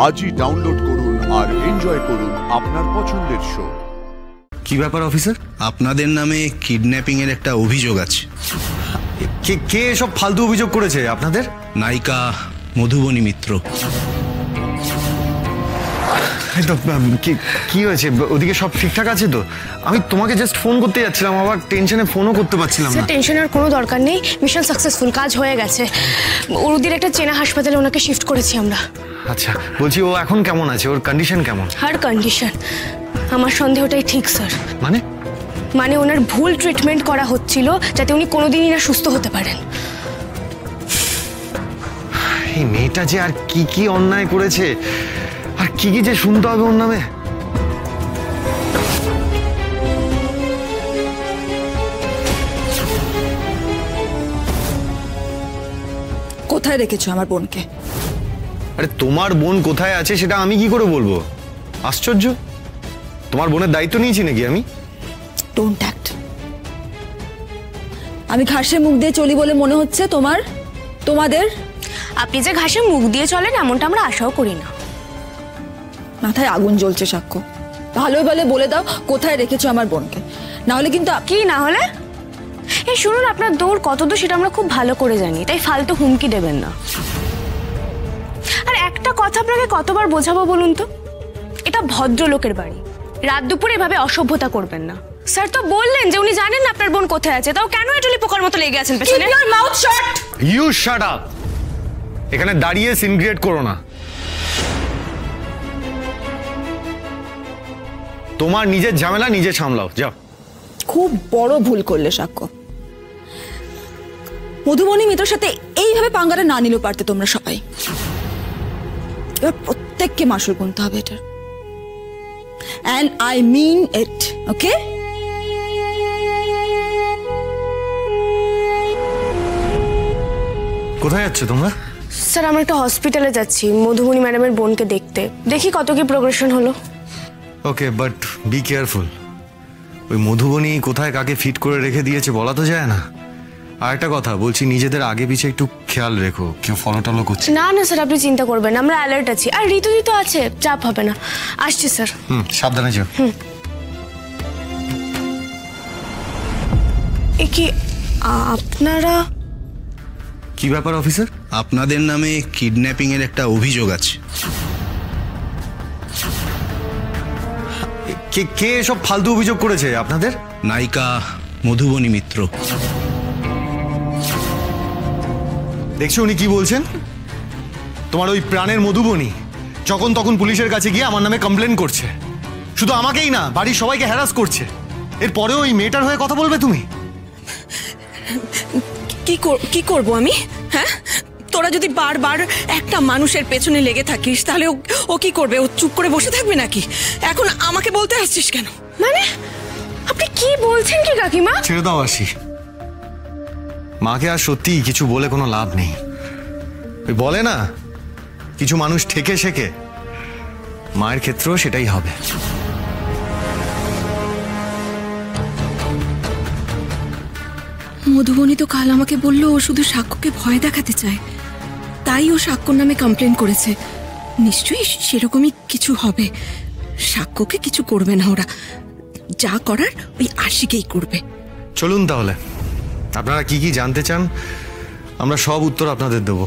আজই ডাউনলোড করুন আর এনজয় করুন আপনার পছন্দের শো। কি ব্যাপার অফিসার? আপনাদের নামে কিডন্যাপিং এর একটা অভিযোগ আছে। কে সব ফালতু অভিযোগ করেছে আপনাদের? নায়িকা মধুবনী মিত্র। কি হয়েছে? ওদিকে সব ঠিকঠাক আছে তো? আমি তোমাকে জাস্ট ফোন করতে যাচ্ছিলাম, আবার টেনশনে ফোনও করতে পারছিলাম না। টেনশনের কোনো দরকার নেই, মিশন সাকসেসফুল, কাজ হয়ে গেছে। ওদের একটা চেনা হাসপাতালে ওনাকে শিফট করেছি আমরা। আচ্ছা, বলছি ও এখন কেমন আছে? ওর কন্ডিশন কেমন? হার কন্ডিশন, আমার সন্দেহটাই ঠিক স্যার। মানে ওনার ভুল ট্রিটমেন্ট করা হচ্ছিল যাতে উনি কোনোদিনই না সুস্থ হতে পারেন। এই মেয়েটা যে আর কি কি অন্যায় করেছে, আর কি কি যে শুনতে হবে ওর নামে। কোথায় রেখেছো আমার বোনকে? আরে তোমার বোন কোথায় আছে সেটা আমি কি করে বলবো? আশ্চর্য, তোমার বোনের দায়িত্ব নিয়েছি নাকি আমি? Don't act. আমি ঘাসে মুখ দিয়ে চলি বলে মনে হচ্ছে তোমাদের? আপনি যে ঘাসে মুখ দিয়ে চলেন এমনটা আমরা আশাও করি না। মাথায় আগুন জ্বলছে সাক্ষ্য। ভালোই ভালো বলে দাও কোথায় রেখেছো আমার বোনকে, না হলে কিন্তু। কি না হলে? এই শুনুন, আপনার দৌড় কত দূর সেটা আমরা খুব ভালো করে জানি, তাই ফালতু হুমকি দেবেন না। আর একটা কথা আপনাকে কতবার বোঝাবো বলুন তো, এটা ভদ্রলোকের বাড়ি, রাত দুপুরে এভাবে অসভ্যতা করবেন না। স্যার তো বললেন যে উনি জানেন না আপনার বোন কোথায় আছে, তাও কেন এটুলি পোকার মতো লেগে আছেন পেছনে? You shut up. এখানে দাঁড়িয়ে সিন ক্রিয়েট করো না। তোমার নিজের ঝামেলা নিজে সামলাও, যাও। খুব বড় ভুল করলে সাক্ষ্য। মধুবনী মিত্রের সাথে এইভাবে পাঙ্গাটা না নিলেও পারতে তোমরা সবাই। এবার প্রত্যেককে মাসুল গুনতে হবে এটার, and I mean it, okay? কোথায় যাচ্ছ তোমরা? স্যার আমরা একটা হসপিটালে যাচ্ছি মধুবনী ম্যাডামের বোনকে দেখতে, দেখি কত কি প্রোগ্রেশন হলো। ওকে, বাট বি কেয়ারফুল। ওই মধুবনী কোথায় কাকে ফিট করে রেখে দিয়েছে বলা তো যায় না। আর একটা কথা বলছি, নিজেদের আগে পিছে একটু খেয়াল রেখো, কেউ ফলো টলো করছে। না না স্যার, আপনি চিন্তা করবেন না, আমরা অ্যালার্ট আছি। আর ঋতুদি তো আছে, চাপ হবে না। আসছি স্যার। সাবধানে যাও। এ কি আপনারা? কি ব্যাপার অফিসার? আপনাদের নামে কিডন্যাপিং এর একটা অভিযোগ আছে। কে সব ফালতু অভিযোগ করেছে আপনাদের? নায়িকা মধুবনী মিত্র। দেখছো উনি কি বলছেন? তোমার ওই প্রাণের মধুবনী যখন তখন পুলিশের কাছে গিয়ে আমার নামে কমপ্লেন করছে। শুধু আমাকেই না, বাড়ির সবাইকে হ্যারাস করছে। এরপরেও ওই মেয়েটার হয়ে কথা বলবে তুমি? কি করব আমি? হ্যাঁ, তোরা যদি বারবার একটা মানুষের পেছনে লেগে থাকিস তাহলে ও কি করবে? ও চুপ করে বসে থাকবে নাকি? এখন আমাকে বলতে আসছিস কেন? মানে আপনি কি বলছেন কি কাকিমা? ছেড়ে দাও আসি। মাকে আর সত্যি কিছু বলে কোনো লাভ নেই। ওই বলে না, কিছু মানুষ ঠেকে শেখে, মায়ের ক্ষেত্রেও সেটাই হবে। মধুবনী তো কাল আমাকে বললো ও শুধু সাক্ষ্যকে ভয় দেখাতে চায়, তাই ও সাক্ষ্যর নামে কমপ্লেন করেছে। নিশ্চয়ই সেরকমই কিছু হবে। সাক্ষ্যকে কিছু করবে না ওরা, যা করার ওই আশিকেই করবে। চলুন তাহলে, আপনারা কি কি জানতে চান আমরা সব উত্তর আপনাদের দেবো।